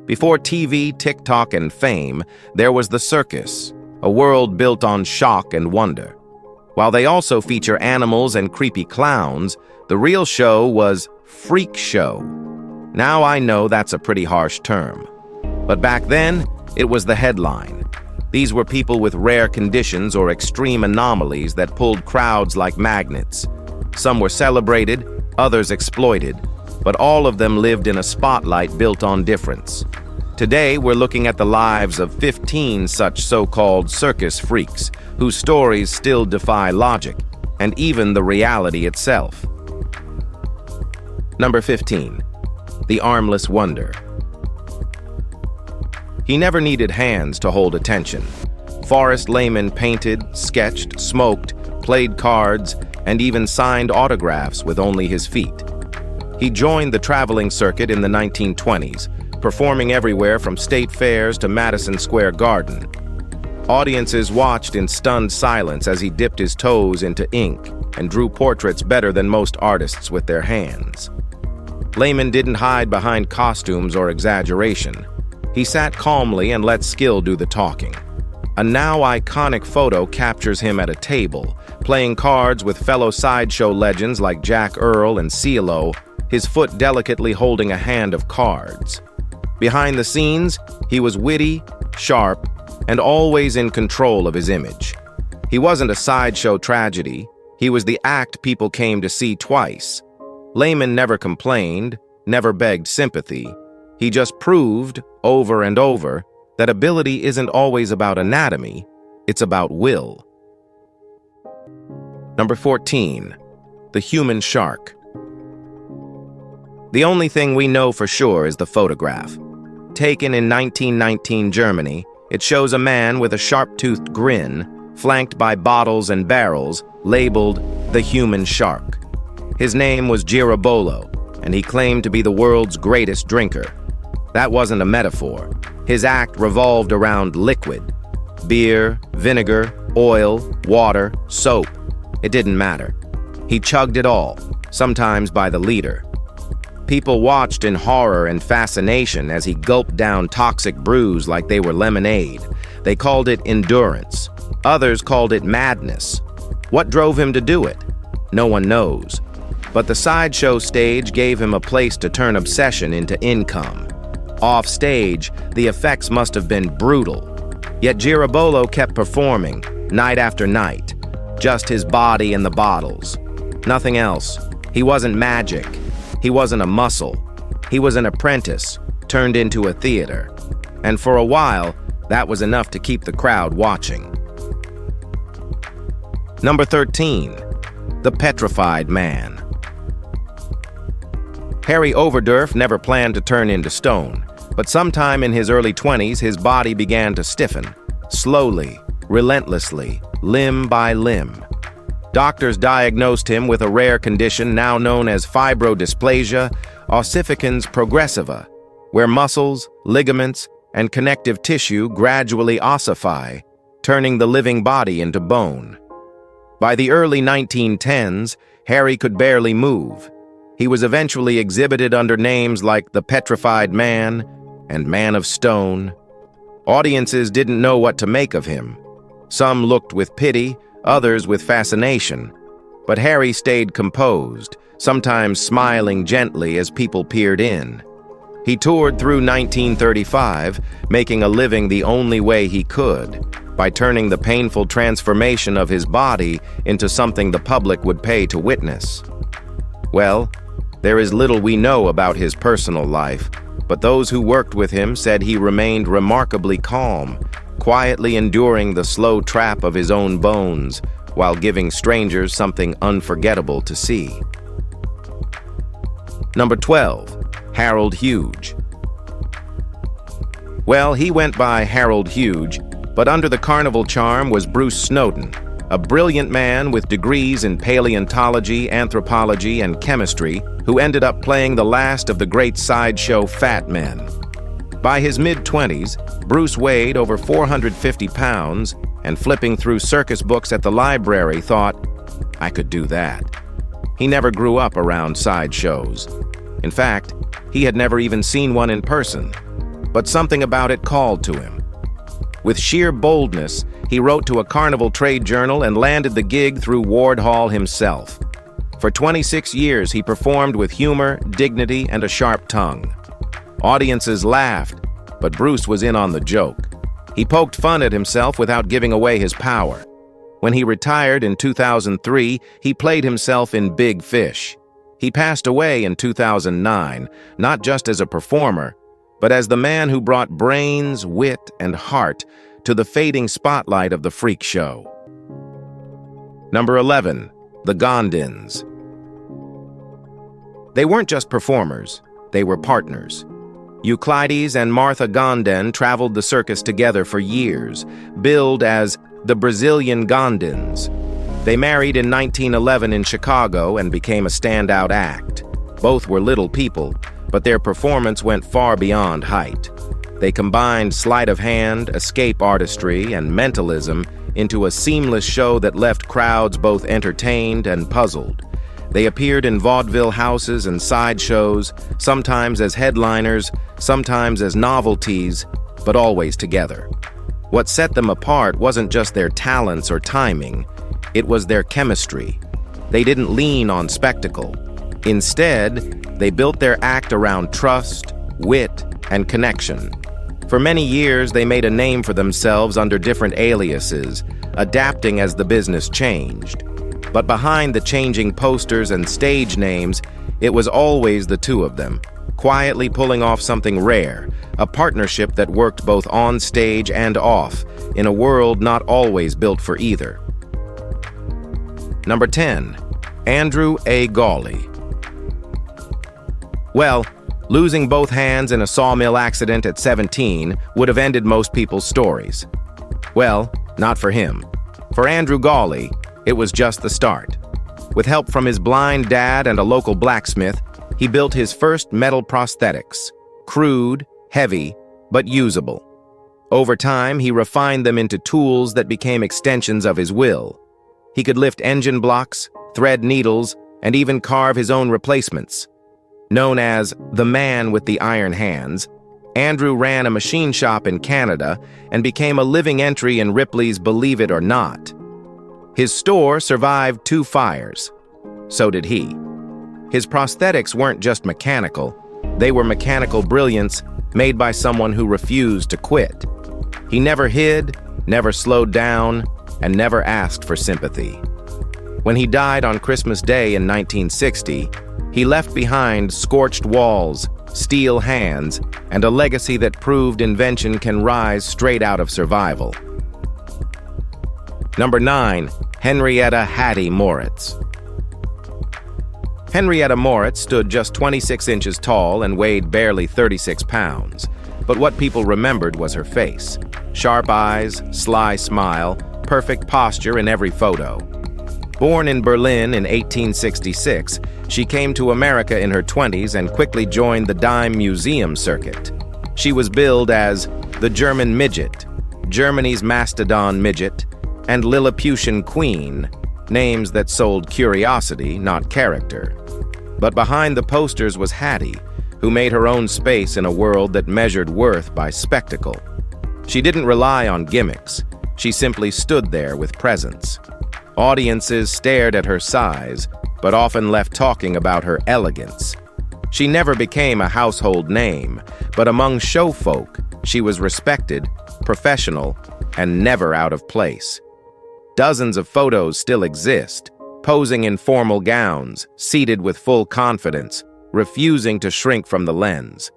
Before TV, TikTok, and fame, there was the circus, a world built on shock and wonder. While they also feature animals and creepy clowns, the real show was freak show. Now I know that's a pretty harsh term. But back then, it was the headline. These were people with rare conditions or extreme anomalies that pulled crowds like magnets. Some were celebrated, others exploited, but all of them lived in a spotlight built on difference. Today, we're looking at the lives of 15 such so-called circus freaks, whose stories still defy logic, and even the reality itself. Number 15. The Armless Wonder. He never needed hands to hold attention. Forrest Layman painted, sketched, smoked, played cards, and even signed autographs with only his feet. He joined the traveling circuit in the 1920s, performing everywhere from state fairs to Madison Square Garden. Audiences watched in stunned silence as he dipped his toes into ink and drew portraits better than most artists with their hands. Layman didn't hide behind costumes or exaggeration. He sat calmly and let skill do the talking. A now iconic photo captures him at a table, playing cards with fellow sideshow legends like Jack Earl and CeeLo, his foot delicately holding a hand of cards. Behind the scenes, he was witty, sharp, and always in control of his image. He wasn't a sideshow tragedy. He was the act people came to see twice. Layman never complained, never begged sympathy. He just proved, over and over, that ability isn't always about anatomy, it's about will. Number 14. The Human Shark. The only thing we know for sure is the photograph. Taken in 1919 Germany, it shows a man with a sharp-toothed grin, flanked by bottles and barrels, labeled the Human Shark. His name was Girabolo, and he claimed to be the world's greatest drinker. That wasn't a metaphor. His act revolved around liquid. Beer, vinegar, oil, water, soap. It didn't matter. He chugged it all, sometimes by the liter. People watched in horror and fascination as he gulped down toxic brews like they were lemonade. They called it endurance. Others called it madness. What drove him to do it? No one knows. But the sideshow stage gave him a place to turn obsession into income. Off stage, the effects must have been brutal. Yet Girabolo kept performing, night after night. Just his body and the bottles. Nothing else. He wasn't magic. He wasn't a muscle. He was an apprentice, turned into a theater. And for a while, that was enough to keep the crowd watching. Number 13. The Petrified Man. Harry Overdorf never planned to turn into stone, but sometime in his early 20s, his body began to stiffen, slowly, relentlessly, limb by limb. Doctors diagnosed him with a rare condition now known as fibrodysplasia ossificans progressiva, where muscles, ligaments, and connective tissue gradually ossify, turning the living body into bone. By the early 1910s, Harry could barely move. He was eventually exhibited under names like the Petrified Man and Man of Stone. Audiences didn't know what to make of him. Some looked with pity, others with fascination. But Harry stayed composed, sometimes smiling gently as people peered in. He toured through 1935, making a living the only way he could, by turning the painful transformation of his body into something the public would pay to witness. Well, there is little we know about his personal life, but those who worked with him said he remained remarkably calm, quietly enduring the slow trap of his own bones, while giving strangers something unforgettable to see. Number 12. Harold Huge. Well, he went by Harold Huge, but under the carnival charm was Bruce Snowden, a brilliant man with degrees in paleontology, anthropology, and chemistry, who ended up playing the last of the great sideshow fat men. By his mid-20s, Bruce weighed over 450 pounds, and flipping through circus books at the library thought, I could do that. He never grew up around sideshows. In fact, he had never even seen one in person. but something about it called to him. With sheer boldness, he wrote to a carnival trade journal and landed the gig through Ward Hall himself. For 26 years, he performed with humor, dignity, and a sharp tongue. Audiences laughed, but Bruce was in on the joke. He poked fun at himself without giving away his power. When he retired in 2003, he played himself in Big Fish. He passed away in 2009, not just as a performer, but as the man who brought brains, wit, and heart to the fading spotlight of the freak show. Number 11. The Gondans. They weren't just performers, they were partners. Euclides and Martha Gondan traveled the circus together for years, billed as the Brazilian Gondans. They married in 1911 in Chicago and became a standout act. Both were little people, but their performance went far beyond height. They combined sleight of hand, escape artistry, and mentalism into a seamless show that left crowds both entertained and puzzled. They appeared in vaudeville houses and sideshows, sometimes as headliners, sometimes as novelties, but always together. What set them apart wasn't just their talents or timing, it was their chemistry. They didn't lean on spectacle. Instead, they built their act around trust, wit, and connection. For many years, they made a name for themselves under different aliases, adapting as the business changed. But behind the changing posters and stage names, it was always the two of them, quietly pulling off something rare, a partnership that worked both on stage and off, in a world not always built for either. Number 10. Andrew A. Golly. Well, losing both hands in a sawmill accident at 17 would have ended most people's stories. Well, not for him. For Andrew Golly, it was just the start. With help from his blind dad and a local blacksmith, he built his first metal prosthetics, crude, heavy, but usable. Over time, he refined them into tools that became extensions of his will. He could lift engine blocks, thread needles, and even carve his own replacements. Known as the man with the iron hands, Andrew ran a machine shop in Canada and became a living entry in Ripley's Believe It or Not. His store survived 2 fires. So did he. His prosthetics weren't just mechanical, they were mechanical brilliance made by someone who refused to quit. He never hid, never slowed down, and never asked for sympathy. When he died on Christmas Day in 1960, he left behind scorched walls, steel hands, and a legacy that proved invention can rise straight out of survival. Number 9. Henrietta Hattie Moritz. Henrietta Moritz stood just 26 inches tall and weighed barely 36 pounds. But what people remembered was her face. Sharp eyes, sly smile, perfect posture in every photo. Born in Berlin in 1866, she came to America in her 20s and quickly joined the dime museum circuit. She was billed as the German midget, Germany's mastodon midget, and Lilliputian queen, names that sold curiosity, not character. But behind the posters was Hattie, who made her own space in a world that measured worth by spectacle. She didn't rely on gimmicks. She simply stood there with presence. Audiences stared at her size, but often left talking about her elegance. She never became a household name, but among show folk, she was respected, professional, and never out of place. Dozens of photos still exist, posing in formal gowns, seated with full confidence, refusing to shrink from the lens.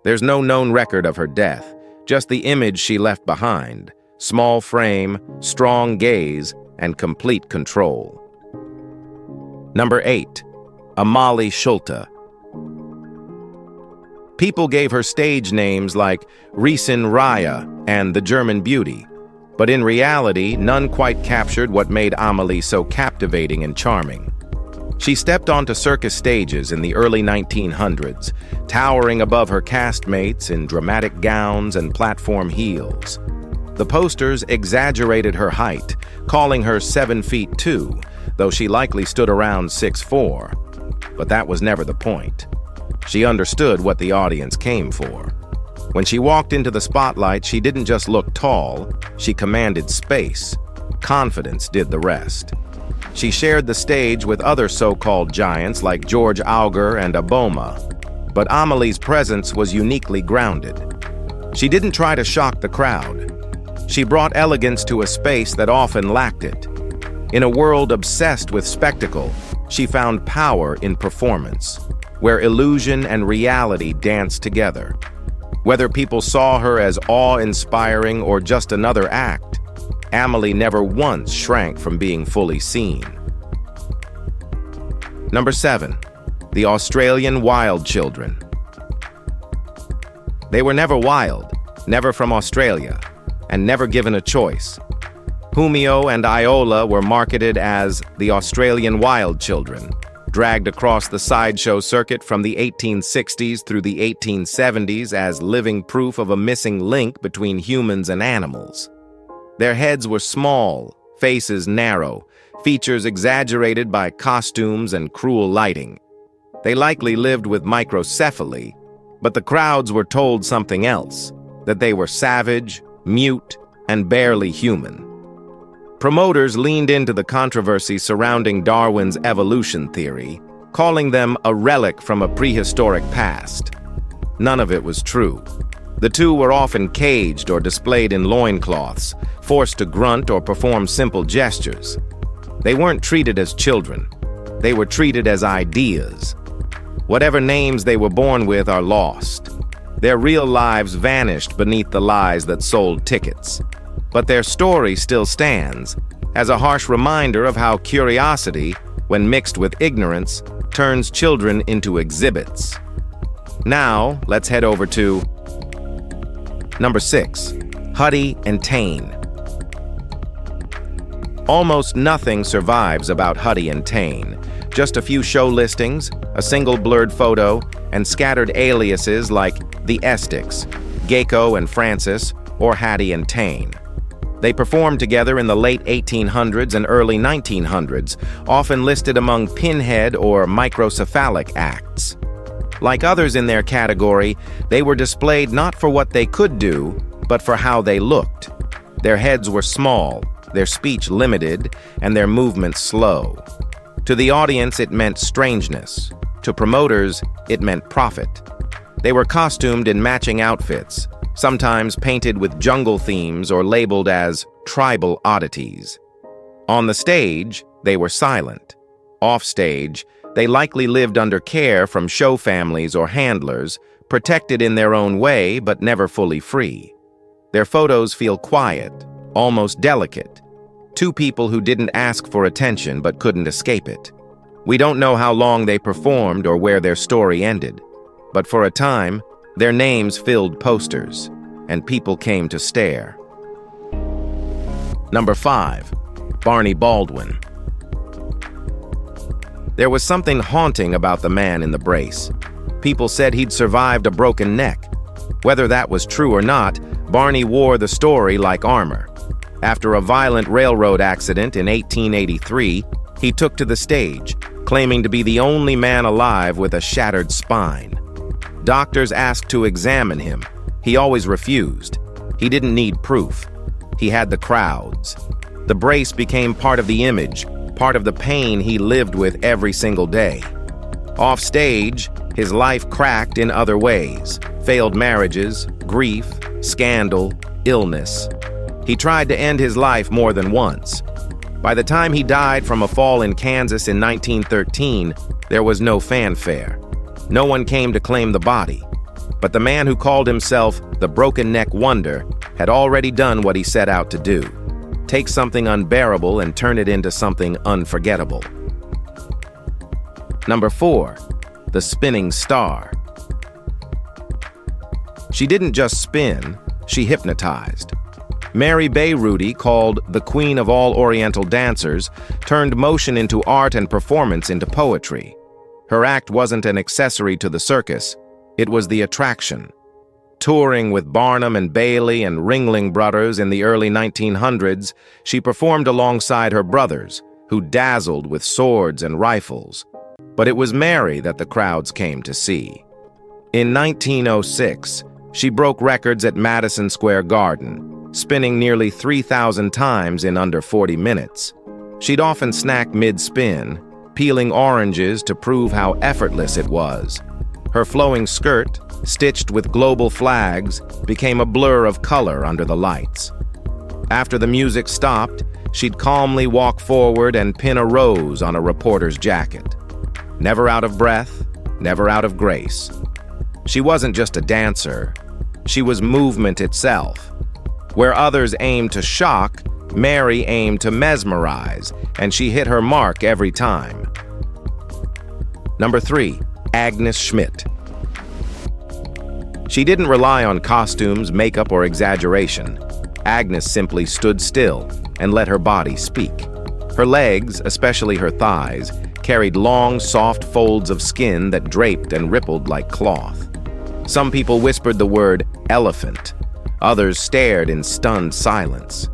There's no known record of her death, just the image she left behind: small frame, strong gaze, and complete control. Number 8. Amali Schulta. People gave her stage names like Riesin Raya and the German Beauty, but in reality, none quite captured what made Amali so captivating and charming. She stepped onto circus stages in the early 1900s, towering above her castmates in dramatic gowns and platform heels. The posters exaggerated her height, calling her 7'2", though she likely stood around 6'4". But that was never the point. She understood what the audience came for. When she walked into the spotlight, she didn't just look tall, she commanded space. Confidence did the rest. She shared the stage with other so-called giants like George Auger and Aboma, but Amali's presence was uniquely grounded. She didn't try to shock the crowd. She brought elegance to a space that often lacked it. In a world obsessed with spectacle, she found power in performance, where illusion and reality danced together. Whether people saw her as awe-inspiring or just another act, Amali never once shrank from being fully seen. Number 7. The Australian Wild Children. They were never wild, never from Australia, and never given a choice. Humio and Iola were marketed as the Australian Wild Children, dragged across the sideshow circuit from the 1860s through the 1870s as living proof of a missing link between humans and animals. Their heads were small, faces narrow, features exaggerated by costumes and cruel lighting. They likely lived with microcephaly, but the crowds were told something else, that they were savage, mute, and barely human. Promoters leaned into the controversy surrounding Darwin's evolution theory, calling them a relic from a prehistoric past. None of it was true. The two were often caged or displayed in loincloths, forced to grunt or perform simple gestures. They weren't treated as children. They were treated as ideas. Whatever names they were born with are lost. Their real lives vanished beneath the lies that sold tickets. But their story still stands as a harsh reminder of how curiosity, when mixed with ignorance, turns children into exhibits. Now, let's head over to Number 6. Huie and Tain. Almost nothing survives about Huie and Tain. Just a few show listings, a single blurred photo, and scattered aliases like the Estics, Gecko and Francis, or Hattie and Tain. They performed together in the late 1800s and early 1900s, often listed among pinhead or microcephalic acts. Like others in their category, they were displayed not for what they could do, but for how they looked. Their heads were small, their speech limited, and their movements slow. To the audience, it meant strangeness. To promoters, it meant profit. They were costumed in matching outfits, sometimes painted with jungle themes or labeled as tribal oddities. On the stage, they were silent. Off stage, they likely lived under care from show families or handlers, protected in their own way but never fully free. Their photos feel quiet, almost delicate. Two people who didn't ask for attention but couldn't escape it. We don't know how long they performed or where their story ended, but for a time, their names filled posters, and people came to stare. Number 5. Barney Baldwin. There was something haunting about the man in the brace. People said he'd survived a broken neck. Whether that was true or not, Barney wore the story like armor. After a violent railroad accident in 1883, he took to the stage, claiming to be the only man alive with a shattered spine. Doctors asked to examine him. He always refused. He didn't need proof. He had the crowds. The brace became part of the image, part of the pain he lived with every single day. Off stage, his life cracked in other ways: failed marriages, grief, scandal, illness. He tried to end his life more than once. By the time he died from a fall in Kansas in 1913, there was no fanfare. No one came to claim the body. But the man who called himself the Broken Neck Wonder had already done what he set out to do: take something unbearable and turn it into something unforgettable. Number 4. The Spinning Star. She didn't just spin, she hypnotized. Bea Rudy, called the Queen of all Oriental dancers, turned motion into art and performance into poetry. Her act wasn't an accessory to the circus, it was the attraction. Touring with Barnum and Bailey and Ringling Brothers in the early 1900s, she performed alongside her brothers, who dazzled with swords and rifles. But it was Mary that the crowds came to see. In 1906, She broke records at Madison Square Garden, spinning nearly 3,000 times in under 40 minutes. She'd often snack mid-spin, peeling oranges to prove how effortless it was. Her flowing skirt, stitched with global flags, became a blur of color under the lights. After the music stopped, she'd calmly walk forward and pin a rose on a reporter's jacket. Never out of breath, never out of grace. She wasn't just a dancer, she was movement itself. Where others aimed to shock, Mary aimed to mesmerize, and she hit her mark every time. Number 3, Agnes Schmidt. She didn't rely on costumes, makeup, or exaggeration. Agnes simply stood still and let her body speak. Her legs, especially her thighs, carried long, soft folds of skin that draped and rippled like cloth. Some people whispered the word elephant. Others stared in stunned silence.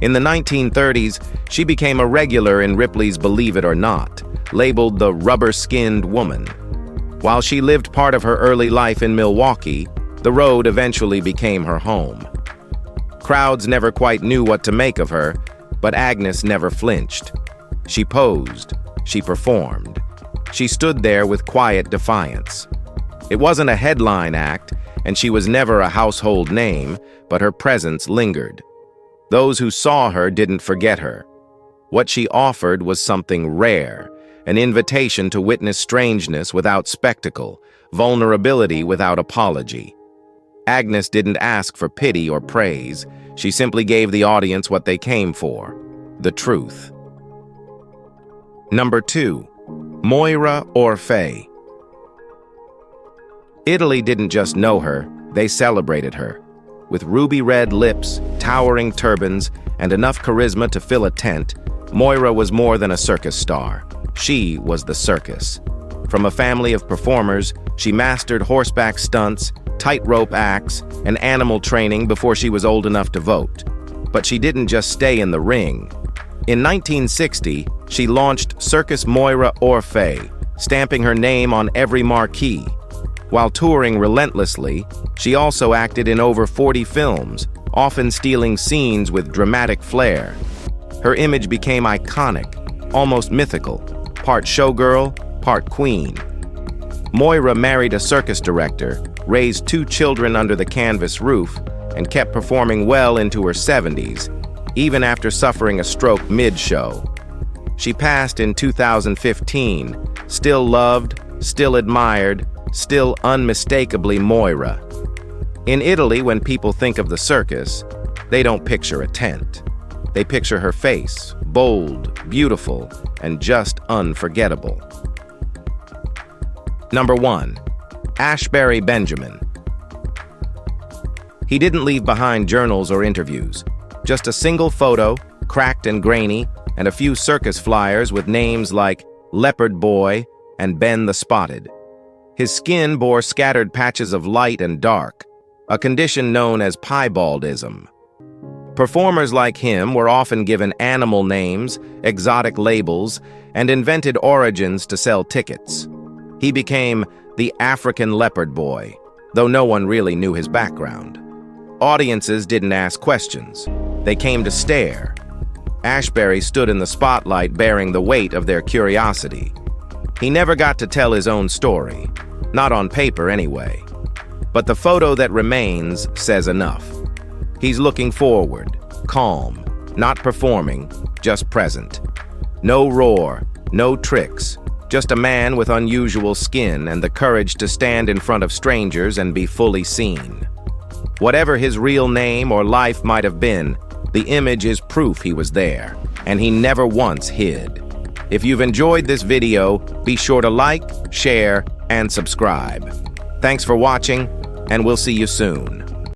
In the 1930s, she became a regular in Ripley's Believe It or Not, labeled the rubber-skinned woman. While she lived part of her early life in Milwaukee, the road eventually became her home. Crowds never quite knew what to make of her, but Agnes never flinched. She posed, she performed. She stood there with quiet defiance. It wasn't a headline act, and she was never a household name, but her presence lingered. Those who saw her didn't forget her. What she offered was something rare, an invitation to witness strangeness without spectacle, vulnerability without apology. Agnes didn't ask for pity or praise. She simply gave the audience what they came for, the truth. Number 2, Moira Orfei. Italy didn't just know her, they celebrated her. With ruby red lips, towering turbans, and enough charisma to fill a tent, Moira was more than a circus star. She was the circus. From a family of performers, she mastered horseback stunts, tightrope acts, and animal training before she was old enough to vote. But she didn't just stay in the ring. In 1960, she launched Circus Moira Orfei, stamping her name on every marquee. While touring relentlessly, she also acted in over 40 films, often stealing scenes with dramatic flair. Her image became iconic, almost mythical, part showgirl, part queen. Moira married a circus director, raised 2 children under the canvas roof, and kept performing well into her 70s, even after suffering a stroke mid-show. She passed in 2015, still loved, still admired, still unmistakably Moira. In Italy, when people think of the circus, they don't picture a tent. They picture her face, bold, beautiful, and just unforgettable. Number 1, Ashberry Benjamin. He didn't leave behind journals or interviews, just a single photo, cracked and grainy, and a few circus flyers with names like Leopard Boy and Ben the Spotted. His skin bore scattered patches of light and dark, a condition known as piebaldism. Performers like him were often given animal names, exotic labels, and invented origins to sell tickets. He became the African Leopard Boy, though no one really knew his background. Audiences didn't ask questions. They came to stare. Ashberry stood in the spotlight bearing the weight of their curiosity. He never got to tell his own story, not on paper anyway. But the photo that remains says enough. He's looking forward, calm, not performing, just present. No roar, no tricks, just a man with unusual skin and the courage to stand in front of strangers and be fully seen. Whatever his real name or life might have been, the image is proof he was there, and he never once hid. If you've enjoyed this video, be sure to like, share, and subscribe. Thanks for watching, and we'll see you soon.